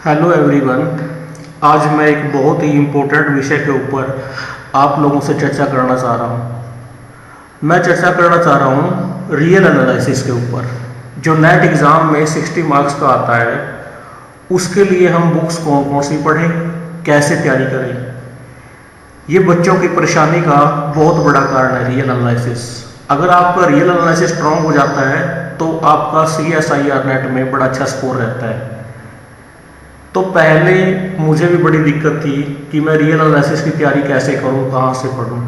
Hello everyone. आज मैं एक बहुत ही इम्पोर्टेंट विषय के ऊपर आप लोगों से चर्चा करना चाह रहा हूँ। मैं चर्चा करना चाह रहा हूँ रियल एनालिसिस के ऊपर, जो नेट एग्ज़ाम में 60 मार्क्स का आता है। उसके लिए हम बुक्स कौन कौन सी पढ़ें, कैसे तैयारी करें, ये बच्चों की परेशानी का बहुत बड़ा कारण है रियल एनालिसिस। अगर आपका रियल एनालिसिस स्ट्रॉन्ग हो जाता है तो आपका CSIR नेट में बड़ा अच्छा स्कोर रहता है। तो पहले मुझे भी बड़ी दिक्कत थी कि मैं रियल एनालिसिस की तैयारी कैसे करूं, कहां से पढूं।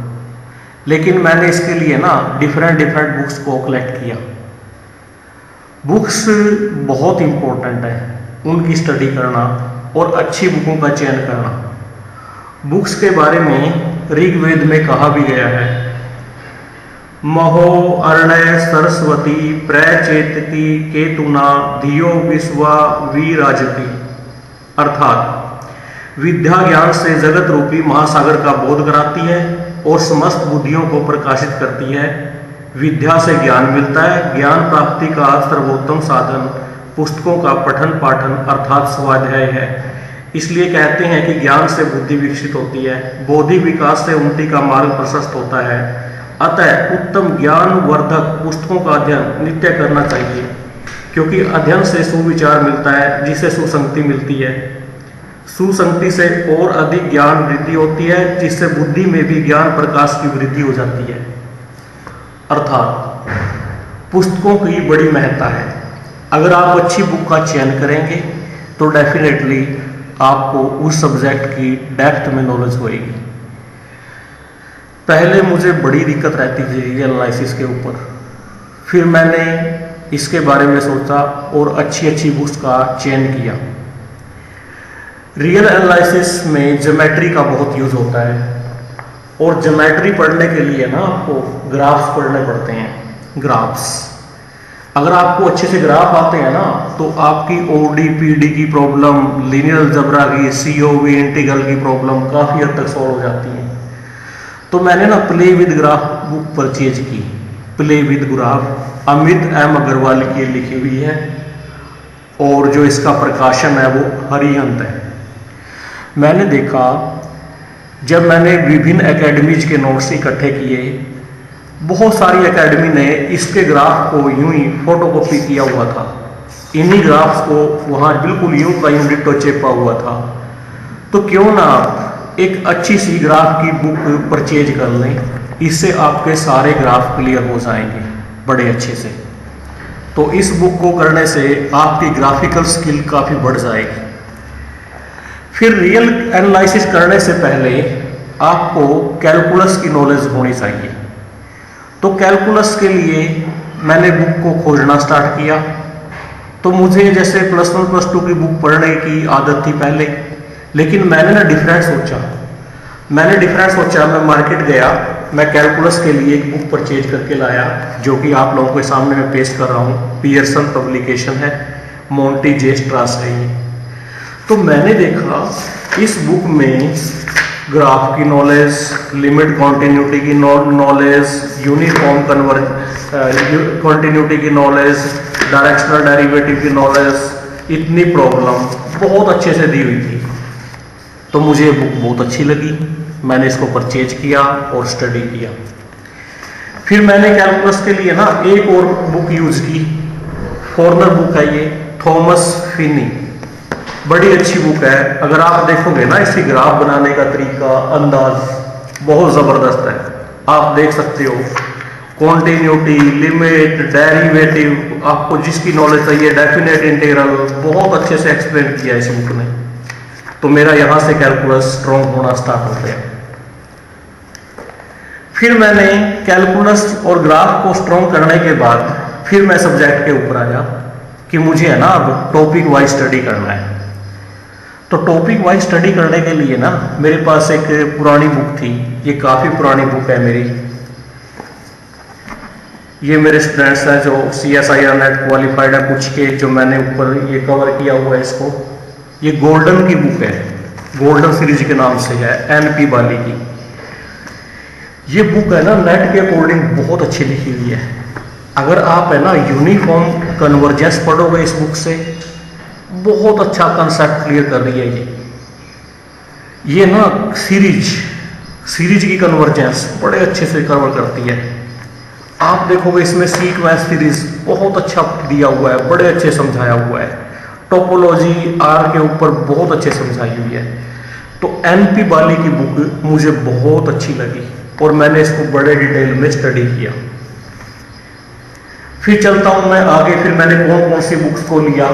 लेकिन मैंने इसके लिए ना डिफरेंट बुक्स को कलेक्ट किया। बुक्स बहुत इम्पोर्टेंट है, उनकी स्टडी करना और अच्छी बुकों का चयन करना। बुक्स के बारे में ऋग्वेद में कहा भी गया है, महो अर्णय सरस्वती प्रचेतति केतुना धियो विश्वा विराजति। अर्थात विद्या ज्ञान से जगत रूपी महासागर का बोध कराती है और समस्त बुद्धियों को प्रकाशित करती है। विद्या से ज्ञान मिलता है। ज्ञान प्राप्ति का सर्वोत्तम साधन पुस्तकों का पठन पाठन अर्थात स्वाध्याय है। इसलिए कहते हैं कि ज्ञान से बुद्धि विकसित होती है, बौद्धिक विकास से उन्नति का मार्ग प्रशस्त होता है। अतः उत्तम ज्ञान वर्धक पुस्तकों का अध्ययन नित्य करना चाहिए, क्योंकि अध्ययन से सुविचार मिलता है, जिससे सुसंगति मिलती है। सुसंगति से और अधिक ज्ञान वृद्धि होती है, जिससे बुद्धि में भी ज्ञान प्रकाश की वृद्धि हो जाती है। अर्थात पुस्तकों की बड़ी महत्ता है। अगर आप अच्छी बुक का चयन करेंगे तो डेफिनेटली आपको उस सब्जेक्ट की डेप्थ में नॉलेज होएगी। पहले मुझे बड़ी दिक्कत रहती थी रियल एनालिसिस के ऊपर, फिर मैंने इसके बारे में सोचा और अच्छी बुक्स का चयन किया। रियल एनालिसिस में ज्योमेट्री का बहुत यूज होता है, और ज्योमेट्री पढ़ने के लिए ना आपको ग्राफ्स पढ़ने पड़ते हैं। ग्राफ्स अगर आपको अच्छे से ग्राफ आते हैं ना, तो आपकी OD PD की प्रॉब्लम, लीनियर अलजेब्रा की, COV इंटीग्रल की प्रॉब्लम काफ़ी हद तक सॉल्व हो जाती है। तो मैंने ना play with graph book purchase की। Play with graph Amit M Agrawal की लिखी हुई है, और जो इसका प्रकाशन है वो हरिहंत है। मैंने देखा, जब मैंने विभिन्न एकेडमीज के नोट्स इकट्ठे किए, बहुत सारी एकेडमी ने इसके ग्राफ को यूं ही फोटोकॉपी किया हुआ था। इन्हीं ग्राफ्स को वहाँ बिल्कुल यूं का यूं डिट्टो चेपा हुआ था। तो क्यों ना आप एक अच्छी सी ग्राफ की बुक परचेज कर लें, इससे आपके सारे ग्राफ क्लियर हो जाएंगे बड़े अच्छे से। तो इस बुक को करने से आपकी ग्राफिकल स्किल काफ़ी बढ़ जाएगी। फिर रियल एनालिसिस करने से पहले आपको कैलकुलस की नॉलेज होनी चाहिए। तो कैलकुलस के लिए मैंने बुक को खोजना स्टार्ट किया। तो मुझे जैसे +1 +2 की बुक पढ़ने की आदत थी पहले, लेकिन मैंने ना डिफरेंट सोचा। मैं मार्केट गया, मैं कैलकुलस के लिए एक बुक परचेज करके लाया, जो कि आप लोगों के सामने मैं पेश कर रहा हूँ। पियर्सन पब्लिकेशन है, मोंटी जे स्ट्रास है ये। तो मैंने देखा इस बुक में ग्राफ की नॉलेज, लिमिट कॉन्टिन्यूटी की नॉलेज, यूनिफॉर्म कॉन्टिन्यूटी की नॉलेज, डायरेक्शनल डेरिवेटिव की नॉलेज, इतनी प्रॉब्लम बहुत अच्छे से दी हुई थी। तो मुझे ये बुक बहुत अच्छी लगी, मैंने इसको परचेज किया और स्टडी किया। फिर मैंने कैलकुलस के लिए ना एक और बुक यूज की, फॉरनर बुक है ये, थॉमस फिनी। बड़ी अच्छी बुक है। अगर आप देखोगे ना, इसकी ग्राफ बनाने का तरीका, अंदाज बहुत ज़बरदस्त है। आप देख सकते हो कॉन्टिन्यूटी, लिमिट, डेरिवेटिव, आपको जिसकी नॉलेज चाहिए, डेफिनेट इंटीग्रल, बहुत अच्छे से एक्सप्लेन किया इस बुक ने। तो मेरा यहाँ से कैलकुलस स्ट्रॉन्ग होना स्टार्ट हो गया। फिर मैंने कैलकुलस और ग्राफ को स्ट्रॉन्ग करने के बाद फिर मैं सब्जेक्ट के ऊपर आया कि मुझे है ना अब टॉपिक वाइज स्टडी करना है। तो टॉपिक वाइज स्टडी करने के लिए ना मेरे पास एक पुरानी बुक थी। ये काफ़ी पुरानी बुक है मेरी। ये मेरे स्टूडेंट्स हैं जो CSIR नेट क्वालिफाइड है कुछ के, जो मैंने ऊपर ये कवर किया हुआ है इसको। ये गोल्डन की बुक है, गोल्डन सीरीज के नाम से है, NP बाली की। ये बुक है ना नेट के अकॉर्डिंग बहुत अच्छी लिखी हुई है। अगर आप है ना यूनिफॉर्म कन्वर्जेंस पढ़ोगे इस बुक से, बहुत अच्छा कंसेप्ट क्लियर कर रही है ये ना सीरीज की कन्वर्जेंस बड़े अच्छे से कवर करती है। आप देखोगे इसमें सीक्वेंस सीरीज बहुत अच्छा दिया हुआ है, बड़े अच्छे समझाया हुआ है। टोपोलॉजी आर के ऊपर बहुत अच्छे समझाई हुई है। तो एनपी बाली की बुक मुझे बहुत अच्छी लगी और मैंने इसको बड़े डिटेल में स्टडी किया। फिर चलता हूं मैं आगे, फिर मैंने कौन कौन सी बुक्स को लिया।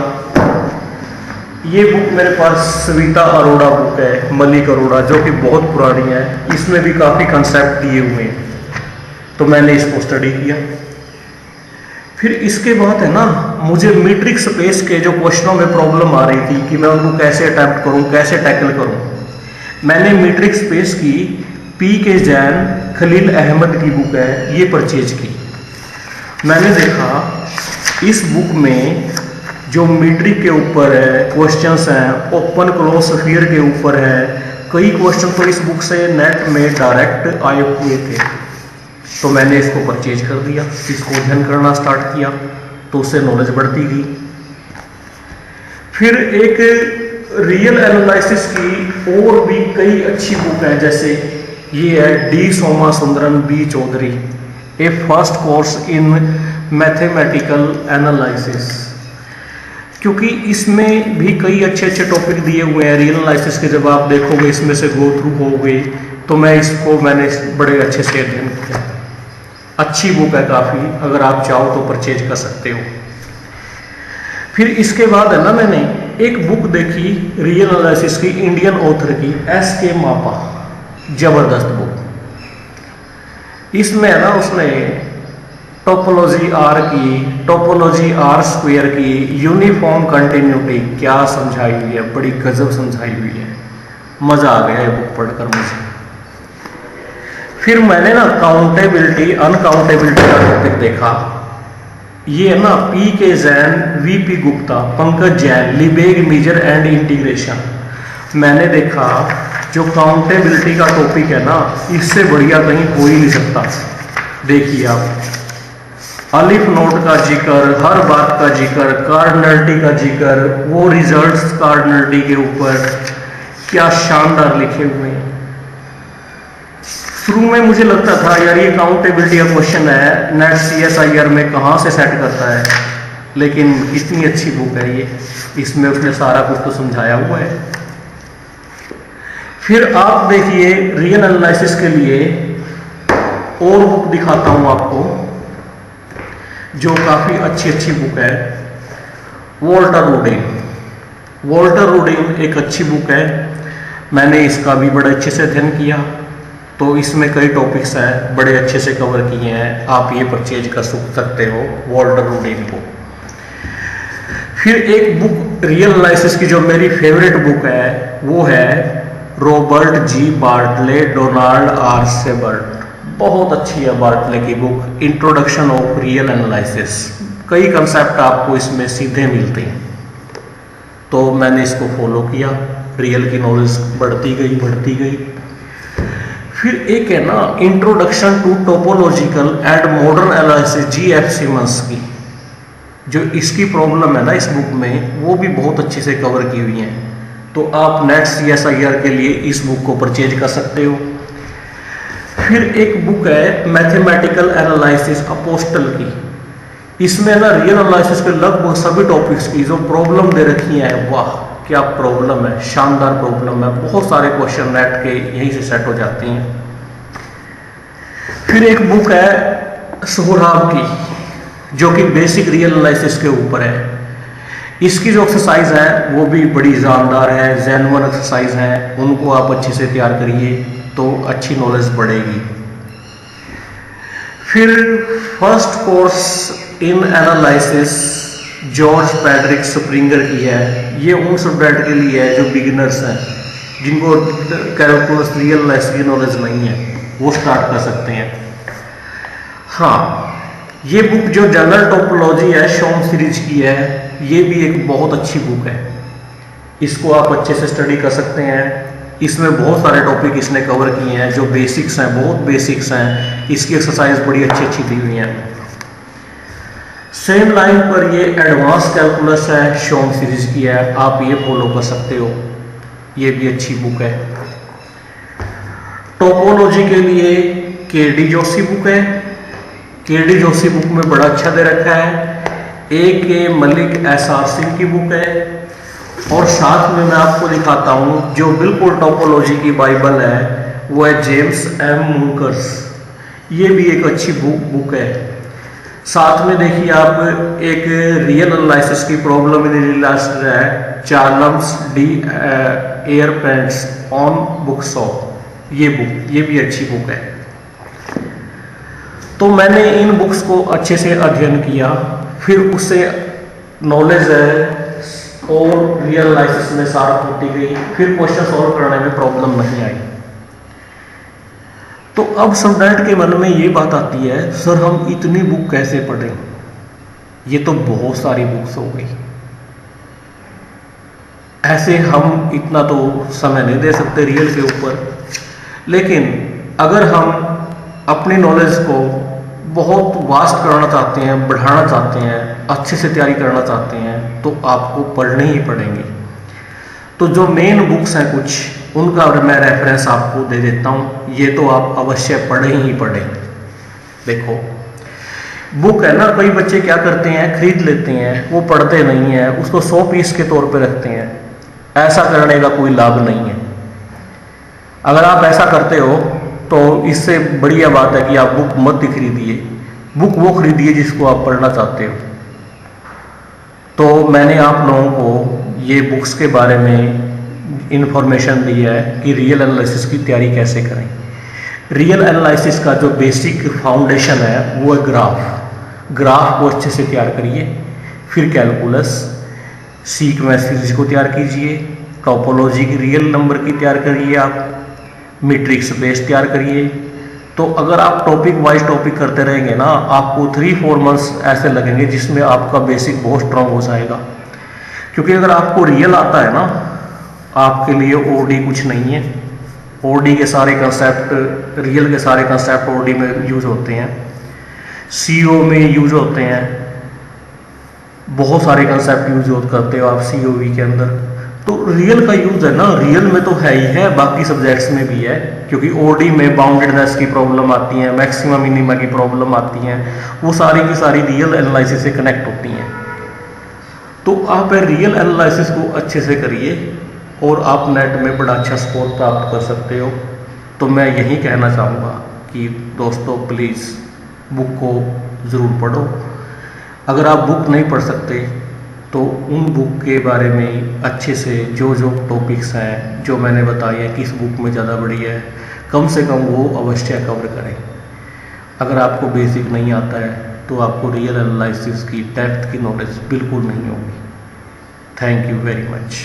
ये बुक मेरे पास सविता अरोड़ा बुक है, मलिक अरोड़ा, जो कि बहुत पुरानी है। इसमें भी काफ़ी कंसेप्ट दिए हुए हैं, तो मैंने इसको स्टडी किया। फिर इसके बाद है ना, मुझे मीट्रिक स्पेस के जो क्वेश्चनों में प्रॉब्लम आ रही थी कि मैं उनको कैसे अटेम्प्ट करूं, कैसे टैकल करूं, मैंने मीट्रिक स्पेस की पी के जैन खलील अहमद की बुक है ये परचेज की। मैंने देखा इस बुक में जो मीट्रिक के ऊपर है क्वेश्चंस हैं, ओपन क्लोज स्फीयर के ऊपर है, कई क्वेश्चन तो इस बुक से नेट में डायरेक्ट आए हुए थे। तो मैंने इसको परचेज कर दिया, इसको अध्ययन करना स्टार्ट किया, तो उससे नॉलेज बढ़ती गई। फिर एक रियल एनालिसिस की और भी कई अच्छी बुक हैं, जैसे ये है D Soma Sundaram B Chaudhary, a first course in mathematical analysis, क्योंकि इसमें भी कई अच्छे अच्छे टॉपिक दिए हुए हैं रियल एनालिसिस के। जब आप देखोगे इसमें से गो थ्रू होगे तो मैंने बड़े अच्छे से अध्ययन किया। अच्छी बुक है काफ़ी, अगर आप चाहो तो परचेज कर सकते हो। फिर इसके बाद है ना, मैंने एक बुक देखी रियल एनालिसिस की, इंडियन ऑथर की, SK मापा, जबरदस्त बुक। इसमें है ना उसने टोपोलॉजी आर की, टोपोलॉजी आर स्क्वायर की, यूनिफॉर्म कंटिन्यूटी क्या समझाई हुई है, बड़ी गजब समझाई हुई है। मज़ा आ गया ये बुक पढ़कर मुझे। फिर मैंने ना काउंटेबिलिटी अनकाउंटेबिलिटी का टॉपिक देखा। ये है ना P K Jain, VP Gupta, Pankaj Jain, Lebesgue measure and integration. मैंने देखा जो काउंटेबिलिटी का टॉपिक है ना, इससे बढ़िया कहीं हो ही नहीं सकता। देखिए आप, अलिफ नोट का जिक्र, हर बात का जिक्र, कार्डिनलिटी का जिक्र, वो रिजल्ट्स कार्डिनलिटी के ऊपर क्या शानदार लिखे हुए हैं। शुरू में मुझे लगता था यार ये काउंटेबिलिटी का क्वेश्चन है, नेट CSIR में कहाँ से सेट करता है, लेकिन इतनी अच्छी बुक है ये, इसमें उसने सारा कुछ तो समझाया हुआ है। फिर आप देखिए रियल एनालिसिस के लिए और बुक दिखाता हूँ आपको, जो काफ़ी अच्छी बुक है। वॉल्टर रूडिंग एक अच्छी बुक है, मैंने इसका भी बड़े अच्छे से अध्ययन किया। तो इसमें कई टॉपिक्स हैं, बड़े अच्छे से कवर किए हैं, आप ये परचेज कर सकते हो वॉल्टर रूडिंग को। फिर एक बुक रियल एनालिसिस की जो मेरी फेवरेट बुक है, वो है Robert G Bartley, Donald R Seibert. बहुत अच्छी है बार्टले की book, introduction of real analysis. कई कंसेप्ट आपको इसमें सीधे मिलते हैं, तो मैंने इसको फॉलो किया, रियल की नॉलेज बढ़ती गई। फिर एक है ना introduction to topological and modern analysis, GF Simmons की, जो इसकी प्रॉब्लम है ना इस बुक में, वो भी बहुत अच्छे से कवर की हुई है। तो आप नेट CSIR के लिए इस बुक को परचेज कर सकते हो। फिर एक बुक है मैथमेटिकल एनालिसिस अपोस्टल की, इसमें ना रियल एनालिसिस के लगभग सभी टॉपिक्स की जो प्रॉब्लम दे रखी है, वाह क्या प्रॉब्लम है, शानदार प्रॉब्लम है। बहुत सारे क्वेश्चन नेट के यहीं से सेट हो जाते हैं। फिर एक बुक है सोहराब की, जो कि बेसिक रियल एनालिसिस के ऊपर है। इसकी जो एक्सरसाइज है वो भी बड़ी जानदार है, जेन्युइन एक्सरसाइज है, उनको आप अच्छे से तैयार करिए तो अच्छी नॉलेज बढ़ेगी। फिर first course in analysis George Patrick Springer की है। ये उन स्टूडेंट के लिए है जो बिगिनर्स हैं, जिनको कैलकुलस रियल एनालिसिस की नॉलेज नहीं है, वो स्टार्ट कर सकते हैं। हाँ, ये बुक जो जनरल टोपोलॉजी है शॉम सीरीज की है, ये भी एक बहुत अच्छी बुक है, इसको आप अच्छे से स्टडी कर सकते हैं। इसमें बहुत सारे टॉपिक इसने कवर किए हैं जो बेसिक्स हैं, बहुत बेसिक्स हैं। इसकी एक्सरसाइज बड़ी अच्छी दी हुई हैं। सेम लाइन पर ये एडवांस कैलकुलस है, शॉन सीरीज की है, आप ये फॉलो कर सकते हो, ये भी अच्छी बुक है। टोपोलॉजी के लिए केडी जोशी बुक है, केडी जोशी बुक में बड़ा अच्छा दे रखा है। के मलिक SR सिंह की बुक है, और साथ में मैं आपको दिखाता हूँ जो बिल्कुल टोपोलॉजी की बाइबल है, वो है जेम्स M मुंकर्स, ये भी एक अच्छी बुक है। साथ में देखिए आप एक रियल एनालिसिस की प्रॉब्लम इन रिलेशन है, Charles D Aliprantis on book shop, ये भी अच्छी बुक है। तो मैंने इन बुक्स को अच्छे से अध्ययन किया, फिर उससे नॉलेज है और रियल एनालिसिस में सारा होती गई, फिर क्वेश्चन सॉल्व करने में प्रॉब्लम नहीं आई। तो अब स्टूडेंट के मन में ये बात आती है, सर हम इतनी बुक कैसे पढ़ें, ये तो बहुत सारी बुक्स हो गई, ऐसे हम इतना तो समय नहीं दे सकते रियल के ऊपर। लेकिन अगर हम अपनी नॉलेज को बहुत वास्ट करना चाहते हैं, बढ़ाना चाहते हैं, अच्छे से तैयारी करना चाहते हैं, तो आपको पढ़ने ही पड़ेंगे। तो जो मेन बुक्स हैं कुछ, उनका मैं रेफरेंस आपको दे देता हूँ, ये तो आप अवश्य पढ़ें ही पढ़ें। देखो बुक है ना, कई बच्चे क्या करते हैं, खरीद लेते हैं, वो पढ़ते नहीं हैं, उसको 100 पीस के तौर पे रखते हैं। ऐसा करने का कोई लाभ नहीं है। अगर आप ऐसा करते हो तो इससे बढ़िया बात है कि आप बुक मत खरीदिए, बुक वो खरीदिए जिसको आप पढ़ना चाहते हो। तो मैंने आप लोगों को ये बुक्स के बारे में इंफॉर्मेशन दी है कि रियल एनालिसिस की तैयारी कैसे करें। रियल एनालिसिस का जो बेसिक फाउंडेशन है वो है ग्राफ को अच्छे से तैयार करिए, फिर कैलकुलस, सीक्वेंस सीरीज को तैयार कीजिए, टोपोलॉजी की रियल नंबर की तैयार करिए, आप मैट्रिक्स बेस तैयार करिए। तो अगर आप टॉपिक वाइज टॉपिक करते रहेंगे ना, आपको 3-4 मंथ्स ऐसे लगेंगे जिसमें आपका बेसिक बहुत स्ट्रांग हो जाएगा। क्योंकि अगर आपको रियल आता है ना, आपके लिए ओडी कुछ नहीं है। ओडी के सारे कंसेप्ट, रियल के सारे कंसेप्ट ओडी में यूज होते हैं, सीओ में यूज होते हैं, बहुत सारे कंसेप्ट यूज करते हो आप सीओवी के अंदर। तो रियल का यूज है ना, रियल में तो है ही है, बाकी सब्जेक्ट्स में भी है। क्योंकि ओडी में बाउंडेडनेस की प्रॉब्लम आती है, मैक्सिमम मिनिमा की प्रॉब्लम आती हैं, वो सारी की सारी रियल एनालिसिस से कनेक्ट होती हैं। तो आप रियल एनालिसिस को अच्छे से करिए और आप नेट में बड़ा अच्छा स्कोर प्राप्त कर सकते हो। तो मैं यही कहना चाहूँगा कि दोस्तों प्लीज़ बुक को ज़रूर पढ़ो। अगर आप बुक नहीं पढ़ सकते तो उन बुक के बारे में अच्छे से जो टॉपिक्स हैं जो मैंने बताए हैं, किस बुक में ज़्यादा बढ़िया है, कम से कम वो अवश्य कवर करें। अगर आपको बेसिक नहीं आता है तो आपको रियल एनालिसिस की डेप्थ की नॉलेज बिल्कुल नहीं होगी। Thank you very much.